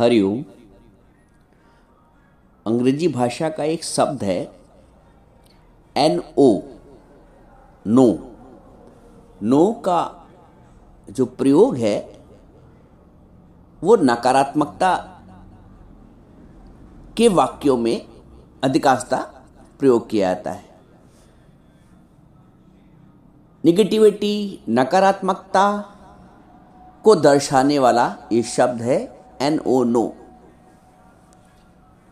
हरिओम अंग्रेजी भाषा का एक शब्द है NO, नो। नो का जो प्रयोग है वो नकारात्मकता के वाक्यों में अधिकांशतः प्रयोग किया जाता है। निगेटिविटी, नकारात्मकता को दर्शाने वाला ये शब्द है NO, नो।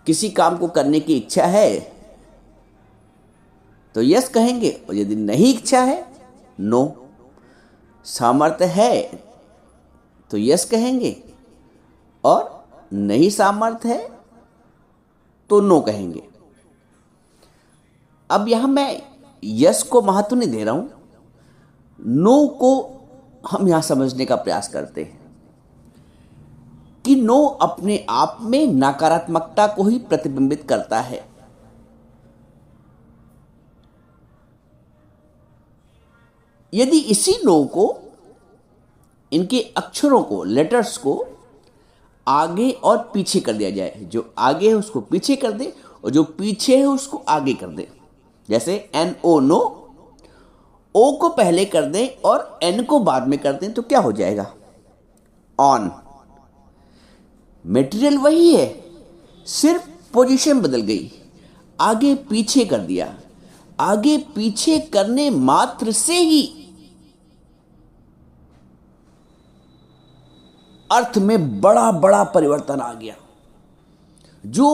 किसी काम को करने की इच्छा है तो यस कहेंगे, और यदि नहीं इच्छा है नो। सामर्थ्य है तो यस कहेंगे, और नहीं सामर्थ्य है तो नो कहेंगे। अब यहां मैं यस को महत्व नहीं दे रहा हूं, नो को हम यहां समझने का प्रयास करते हैं कि नो अपने आप में नकारात्मकता को ही प्रतिबिंबित करता है। यदि इसी नो को, इनके अक्षरों को, लेटर्स को आगे और पीछे कर दिया जाए, जो आगे है उसको पीछे कर दे और जो पीछे है उसको आगे कर दे, जैसे NO, नो, O को पहले कर दें और N को बाद में कर दें तो क्या हो जाएगा? ऑन। मटेरियल वही है, सिर्फ पोजीशन बदल गई, आगे पीछे कर दिया। आगे पीछे करने मात्र से ही अर्थ में बड़ा बड़ा परिवर्तन आ गया। जो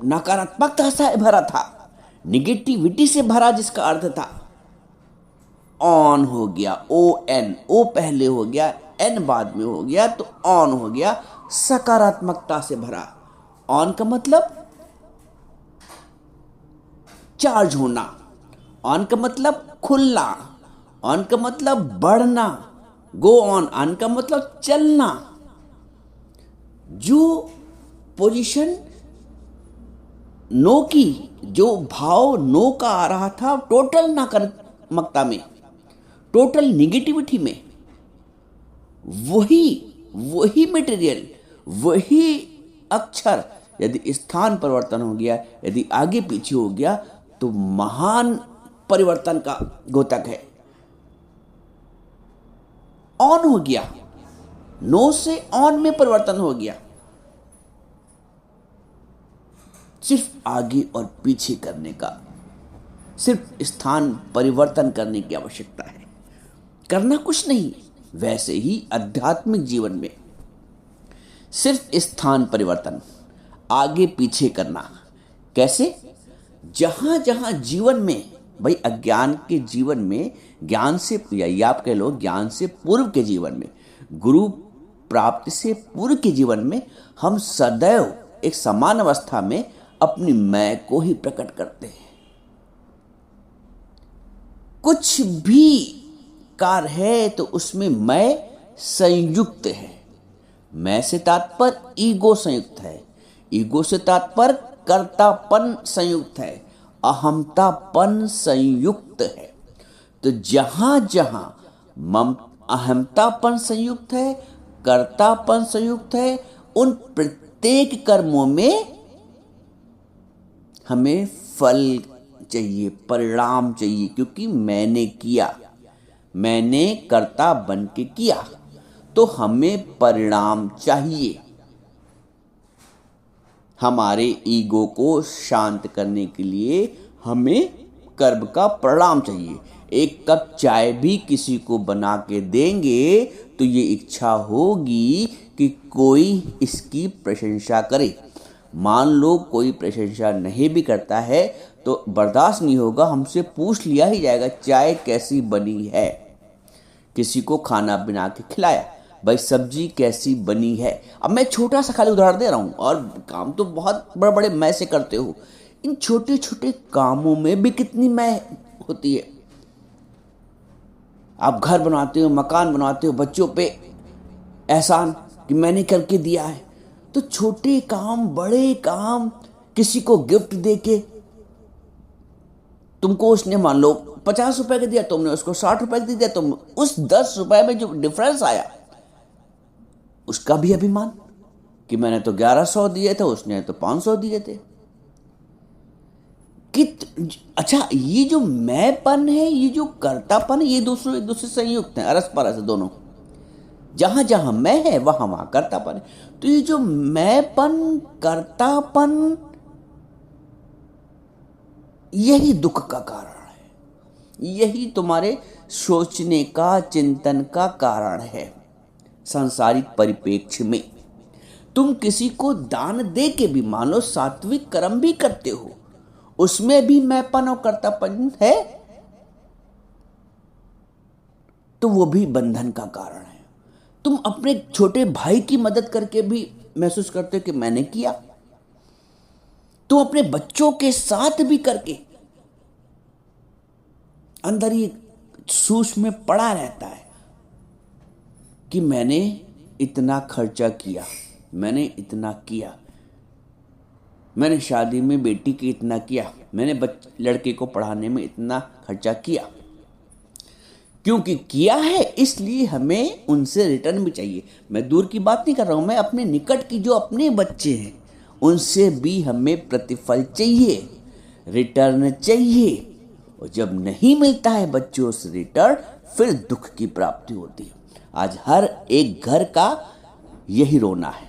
नकारात्मकता से भरा था, निगेटिविटी से भरा जिसका अर्थ था, ऑन हो गया। ON, O पहले हो गया, N बाद में हो गया तो ऑन हो गया, सकारात्मकता से भरा। ऑन का मतलब चार्ज होना, ऑन का मतलब खुलना, ऑन का मतलब बढ़ना, गो ऑन का मतलब चलना। जो पोजीशन नो की, जो भाव नो का आ रहा था टोटल नकारात्मकता में, टोटल निगेटिविटी में, वही मटेरियल, वही अक्षर यदि स्थान परिवर्तन हो गया, यदि आगे पीछे हो गया तो महान परिवर्तन का द्योतक है। ऑन हो गया, नो से ऑन में परिवर्तन हो गया। सिर्फ आगे और पीछे करने का, सिर्फ स्थान परिवर्तन करने की आवश्यकता है, करना कुछ नहीं। वैसे ही आध्यात्मिक जीवन में सिर्फ स्थान परिवर्तन, आगे पीछे करना। कैसे? जहां जहां जीवन में, भाई अज्ञान के जीवन में, ज्ञान से, या आप कह लो ज्ञान से पूर्व के जीवन में, गुरु प्राप्ति से पूर्व के जीवन में, हम सदैव एक समान अवस्था में अपनी मैं को ही प्रकट करते हैं। कुछ भी कार्य है तो उसमें मैं संयुक्त है। मैं से तात्पर्य ईगो संयुक्त है, ईगो से तात्पर्य कर्तापन संयुक्त है, अहमतापन संयुक्त है। तो जहां जहां अहमतापन संयुक्त है, कर्तापन संयुक्त है, उन प्रत्येक कर्मों में हमें फल चाहिए, परिणाम चाहिए, क्योंकि मैंने किया, मैंने कर्ता बन के किया, तो हमें परिणाम चाहिए। हमारे ईगो को शांत करने के लिए हमें कर्म का परिणाम चाहिए। एक कप चाय भी किसी को बना के देंगे तो ये इच्छा होगी कि कोई इसकी प्रशंसा करे। मान लो कोई प्रशंसा नहीं भी करता है तो बर्दाश्त नहीं होगा, हमसे पूछ लिया ही जाएगा चाय कैसी बनी है। किसी को खाना बना के खिलाया, भाई सब्जी कैसी बनी है। अब मैं छोटा सा खाली उदाहरण दे रहा हूँ, और काम तो बहुत बड़े बड़े मैं से करते हो। इन छोटे छोटे कामों में भी कितनी मैं होती है। आप घर बनाते हो, मकान बनाते हो, बच्चों पे एहसान कि मैंने करके दिया है। तो छोटे काम, बड़े काम, किसी को गिफ्ट देके, तुमको उसने मान लो 50 रुपए का दिया, तुमने उसको 60 रुपए दे दिया, तुम उस 10 रुपए में जो डिफरेंस आया उसका भी अभिमान कि मैंने तो 1100 दिए थे, उसने तो 500 दिए थे। अच्छा, ये जो मैंपन है, ये जो कर्तापन है, ये दूसरे एक दूसरे से संयुक्त है, अरस परस है दोनों। जहां जहां मैं है वहां वहां कर्तापन है। तो ये जो मैंपन, कर्तापन, यही दुख का कारण है, यही तुम्हारे सोचने का, चिंतन का कारण है। सांसारिक परिप्रेक्ष्य में तुम किसी को दान दे के भी, मान लो सात्विक कर्म भी करते हो, उसमें भी मैंपन और कर्तापन है, तो वो भी बंधन का कारण है। तुम अपने छोटे भाई की मदद करके भी महसूस करते हो कि मैंने किया। तुम अपने बच्चों के साथ भी करके अंदर ये सूक्ष्म में पड़ा रहता है कि मैंने इतना खर्चा किया, मैंने इतना किया, मैंने शादी में बेटी के इतना किया, मैंने लड़के को पढ़ाने में इतना खर्चा किया। क्योंकि किया है, इसलिए हमें उनसे रिटर्न भी चाहिए। मैं दूर की बात नहीं कर रहा हूं, मैं अपने निकट की जो अपने बच्चे हैं उनसे भी हमें प्रतिफल चाहिए, रिटर्न चाहिए। और जब नहीं मिलता है बच्चों से रिटर्न, फिर दुख की प्राप्ति होती है। आज हर एक घर का यही रोना है,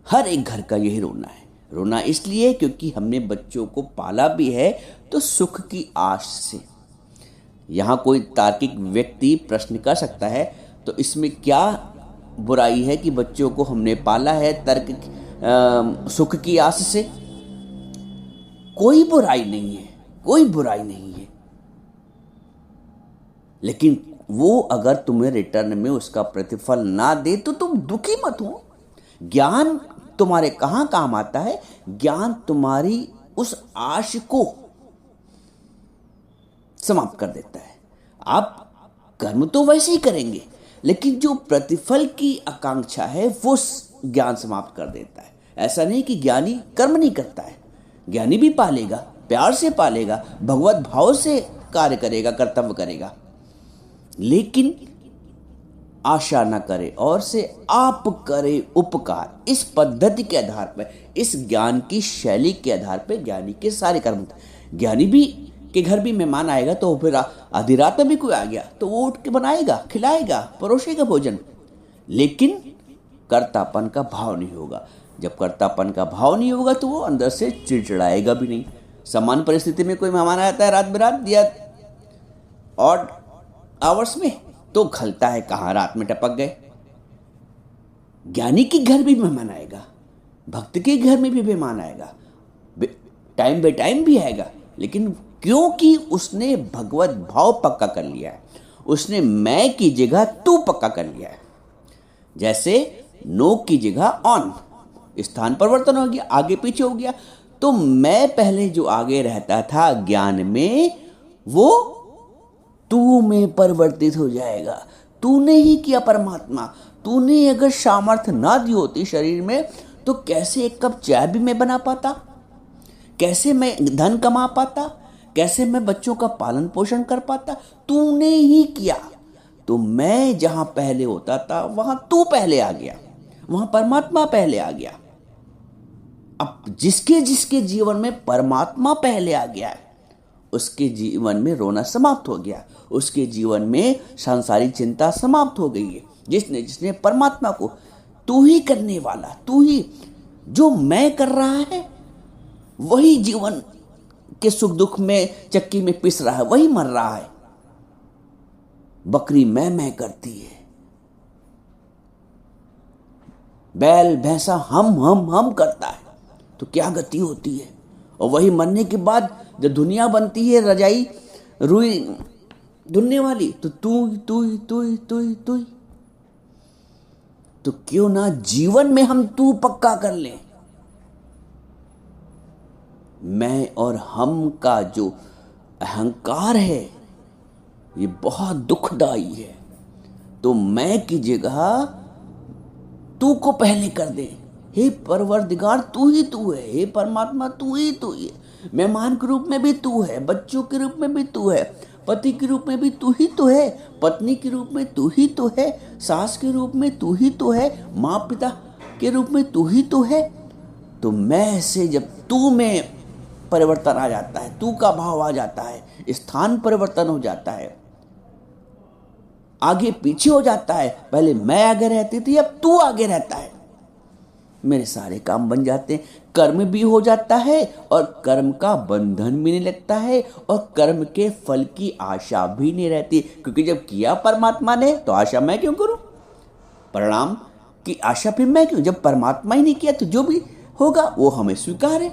हर एक घर का यही रोना है। रोना इसलिए क्योंकि हमने बच्चों को पाला भी है तो सुख की आश से। यहां कोई तार्किक व्यक्ति प्रश्न कर सकता है, तो इसमें क्या बुराई है कि बच्चों को हमने पाला है सुख की आस से? कोई बुराई नहीं है, कोई बुराई नहीं है। लेकिन वो अगर तुम्हें रिटर्न में उसका प्रतिफल ना दे तो तुम दुखी मत हो। ज्ञान तुम्हारे कहां काम आता है? ज्ञान तुम्हारी उस आश को समाप्त कर देता है। आप कर्म तो वैसे ही करेंगे, लेकिन जो प्रतिफल की आकांक्षा है वो ज्ञान समाप्त कर देता है। ऐसा नहीं कि ज्ञानी कर्म नहीं करता है, ज्ञानी भी पालेगा, प्यार से पालेगा, भगवत भाव से कार्य करेगा, कर्तव्य करेगा, लेकिन आशा न करे और से आप करे उपकार। इस पद्धति के आधार पर, इस ज्ञान की शैली के आधार पर ज्ञानी के सारे कर्म। ज्ञानी भी के घर भी मेहमान आएगा तो फिर आधी रात में भी कोई आ गया तो वो उठ के बनाएगा, खिलाएगा, परोसेगा भोजन, लेकिन कर्तापन का भाव नहीं होगा। जब कर्तापन का भाव नहीं होगा तो वो अंदर से चिड़चिड़ाएगा भी नहीं। समान परिस्थिति में कोई मेहमान आता है रात बिरात या ऑड आवर्स में, तो खलता है कहाँ रात में टपक गए। ज्ञानी के घर भी मेहमान आएगा, भक्त के घर में भी मेहमान आएगा, टाइम बे टाइम भी आएगा, लेकिन क्योंकि उसने भगवत भाव पक्का कर लिया है, उसने मैं की जगह तू पक्का कर लिया है। जैसे नो की जगह ऑन, स्थान परिवर्तन हो गया, आगे पीछे हो गया। तो मैं पहले जो आगे रहता था ज्ञान में, वो तू में परिवर्तित हो जाएगा। तूने ही किया परमात्मा। तूने अगर सामर्थ्य ना दी होती शरीर में तो कैसे एक कप चाय भी मैं बना पाता, कैसे मैं धन कमा पाता, कैसे मैं बच्चों का पालन पोषण कर पाता? तूने ही किया। तो मैं जहां पहले होता था वहां तू पहले आ गया, वहां परमात्मा पहले आ गया। अब जिसके जिसके जीवन में परमात्मा पहले आ गया है, उसके जीवन में रोना समाप्त हो गया, उसके जीवन में सांसारिक चिंता समाप्त हो गई है। जिसने जिसने परमात्मा को तू ही करने वाला, तू ही जो मैं कर रहा है, वही जीवन के सुख दुख में चक्की में पिस रहा है, वही मर रहा है। बकरी मैं करती है, बैल भैंसा हम करता है, तो क्या गति होती है। और वही मरने के बाद जब दुनिया बनती है रजाई रुई धुलने वाली, तो तू तो क्यों ना जीवन में हम तू पक्का कर लें। मैं और हम का जो अहंकार है ये बहुत दुखदाई है। तो मैं की जगह तू को पहले कर दे। हे परवरदिगार तू ही तू है, हे परमात्मा तू ही है। मेहमान के रूप में भी तू है, बच्चों के रूप में भी तू है, पति के रूप में भी तू ही तो है, पत्नी के रूप में तू ही तो है, सास के रूप में तू ही तो है, माँ पिता के रूप में तू ही तो है। तो मैं से जब तू में परिवर्तन आ जाता है, तू का भाव आ जाता है, स्थान परिवर्तन हो जाता है, आगे पीछे हो जाता है। पहले मैं आगे रहती थी, अब तू आगे रहता है, मेरे सारे काम बन जाते हैं, कर्म भी हो जाता है और कर्म का बंधन भी नहीं लगता है और कर्म के फल की आशा भी नहीं रहती, क्योंकि जब किया परमात्मा ने तो आशा मैं क्यों करूं, परिणाम की आशा फिर मैं क्यों, जब परमात्मा ही नहीं किया तो जो भी होगा वो हमें स्वीकार है।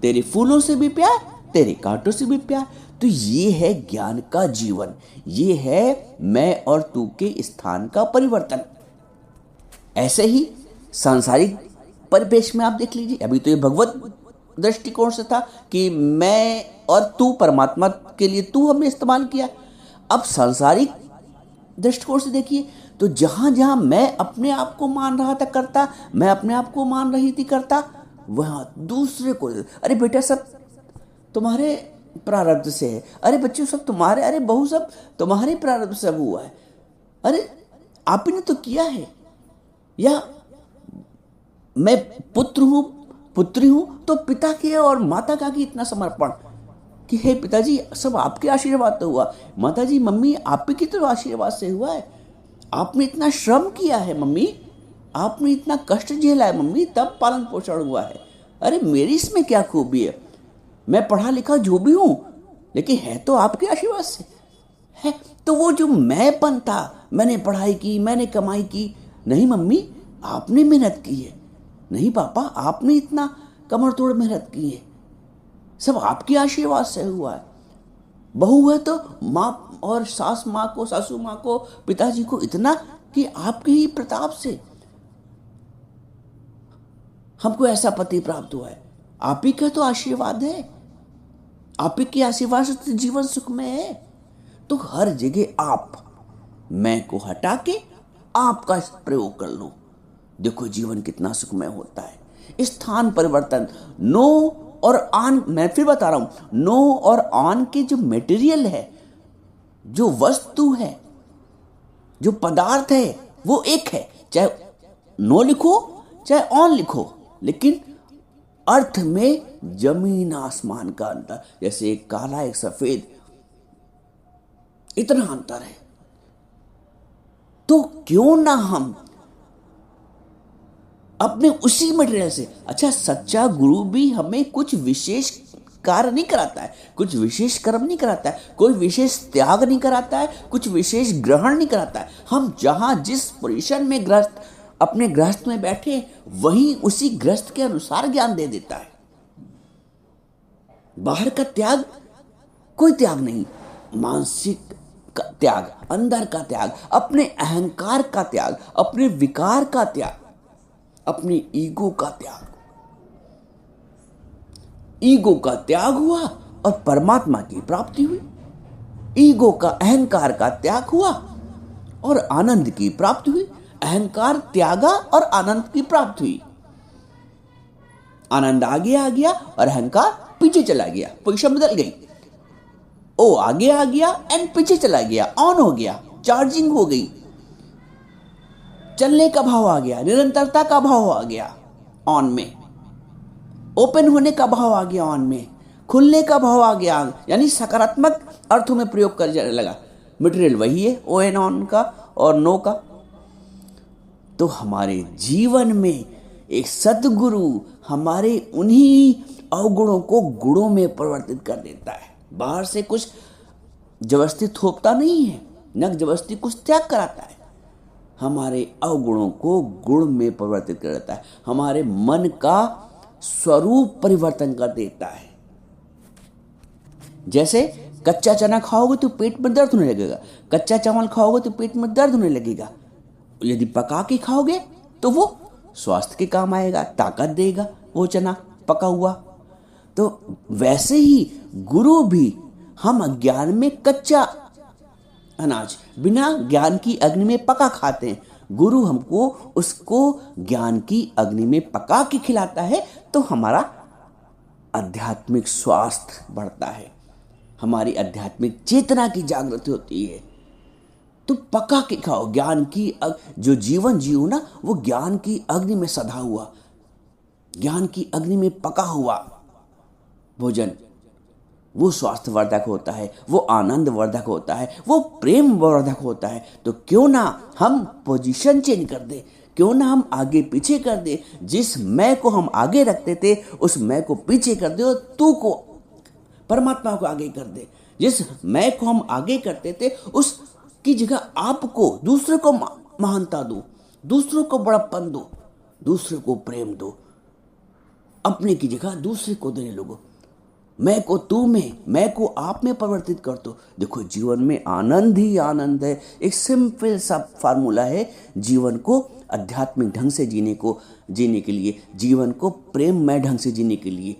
तेरे फूलों से भी प्यार, तेरे कांटों से भी प्यार। तो ये है ज्ञान का जीवन, ये है मैं और तू के स्थान का परिवर्तन। ऐसे ही सांसारिक परिवेश में आप देख लीजिए, अभी तो ये भगवत दृष्टिकोण से था कि मैं और तू, परमात्मा के लिए तू हमने इस्तेमाल किया। अब सांसारिक दृष्टिकोण से देखिए तो जहां जहां मैं अपने आप को मान रहा था करता, मैं अपने आप को मान रही थी करता, वहां दूसरे को, अरे बेटा सब तुम्हारे प्रारब्ध से है, अरे बच्चों सब तुम्हारे, अरे बहू सब तुम्हारे प्रारब्ध से हुआ है, अरे आप ही ने तो किया है। या मैं पुत्र हूं, पुत्री हूं, तो पिता के और माता का की इतना समर्पण कि हे पिताजी सब आपके आशीर्वाद तो हुआ, माताजी मम्मी आप ही की तो आशीर्वाद से हुआ है, आपने इतना श्रम किया है मम्मी, आपने इतना कष्ट झेला है मम्मी, तब पालन पोषण हुआ है। अरे मेरी इसमें क्या खूबी है, मैं पढ़ा लिखा जो भी हूं लेकिन है तो आपके आशीर्वाद से है। तो वो जो मैंपन था, मैंने पढ़ाई की, मैंने कमाई की, नहीं मम्मी आपने मेहनत की है, नहीं पापा आपने इतना कमर तोड़ मेहनत की है, सब आपके आशीर्वाद से हुआ है। बहू है तो माँ और सास माँ को, सासू माँ को, पिताजी को इतना कि आपके ही प्रताप से हमको ऐसा पति प्राप्त हुआ है, आप ही का तो आशीर्वाद है, आप ही के आशीर्वाद से जीवन सुख में है। तो हर जगह आप मैं को हटा के आपका प्रयोग कर लो, देखो जीवन कितना सुखमय होता है। स्थान परिवर्तन, नो और ऑन, मैं फिर बता रहा हूं, नो और ऑन के जो मटेरियल है, जो वस्तु है, जो पदार्थ है, वो एक है, चाहे नो लिखो चाहे ऑन लिखो, लेकिन अर्थ में जमीन आसमान का अंतर, जैसे एक काला एक सफेद, इतना अंतर है। तो क्यों ना हम अपने उसी मटेरियल से, अच्छा सच्चा गुरु भी हमें कुछ विशेष कार्य नहीं कराता है, कुछ विशेष कर्म नहीं कराता है, कोई विशेष त्याग नहीं कराता है, कुछ विशेष ग्रहण नहीं कराता है। हम जहां जिस पोजीशन में गृहस्थ, अपने गृहस्थ में बैठे, वहीं उसी गृहस्थ के अनुसार ज्ञान दे देता है। बाहर का त्याग कोई त्याग नहीं, मानसिक का त्याग, अंदर का त्याग, अपने अहंकार का त्याग, अपने विकार का त्याग, अपनी ईगो का त्याग। ईगो का त्याग हुआ और परमात्मा की प्राप्ति हुई, ईगो का, अहंकार का त्याग हुआ और आनंद की प्राप्ति हुई, अहंकार त्यागा और आनंद की प्राप्ति हुई। आनंद आगे आ गया और अहंकार पीछे चला गया, पोजीशन बदल गई, ओ आगे आ गया एंड पीछे चला गया, ऑन हो गया, चार्जिंग हो गई, चलने का भाव आ गया, निरंतरता का भाव आ गया ऑन में, ओपन होने का भाव आ गया ऑन में, खुलने का भाव आ गया, यानी सकारात्मक अर्थों में प्रयोग कर जाने लगा। मटेरियल वही है, ओ एन ऑन का और नो का। तो हमारे जीवन में एक सद्गुरु हमारे उन्हीं अवगुणों को गुणों में परिवर्तित कर देता है। बाहर से कुछ जबरदस्ती थोपता नहीं है, न जबरदस्ती कुछ त्याग कराता है, हमारे अवगुणों को गुण में परिवर्तित कर देता है, हमारे मन का स्वरूप परिवर्तन कर देता है। जैसे कच्चा चना खाओगे तो पेट में दर्द होने लगेगा, कच्चा चावल खाओगे तो पेट में दर्द होने लगेगा, यदि पका के खाओगे तो वो स्वास्थ्य के काम आएगा, ताकत देगा वो चना पका हुआ। तो वैसे ही गुरु भी, हम अज्ञान में कच्चा अनाज बिना ज्ञान की अग्नि में पका खाते हैं, गुरु हमको उसको ज्ञान की अग्नि में पका के खिलाता है, तो हमारा आध्यात्मिक स्वास्थ्य बढ़ता है, हमारी आध्यात्मिक चेतना की जागृति होती है। तो पका के खाओ, ज्ञान की जो जीवन जियो ना, वो ज्ञान की अग्नि में सधा हुआ, ज्ञान की अग्नि में पका हुआ भोजन, वो स्वास्थ्यवर्धक होता है, वो आनंदवर्धक होता है, वो प्रेम वर्धक होता है। तो क्यों ना हम पोजीशन चेंज कर दे, क्यों ना हम आगे पीछे कर दे, जिस मैं को हम आगे रखते थे उस मैं को पीछे कर दे और तू को, परमात्मा को आगे कर दे। जिस मैं को हम आगे करते थे उसकी जगह आपको, दूसरे को महानता दो, दूसरों को बड़प्पन दो, दूसरे को प्रेम दो, अपने की जगह दूसरे को देने लगो। मैं को तू में, मैं को आप में परिवर्तित कर दो। देखो जीवन में आनंद ही आनंद है। एक सिंपल सा फार्मूला है जीवन को आध्यात्मिक ढंग से जीने के लिए, जीवन को प्रेममय ढंग से जीने के लिए।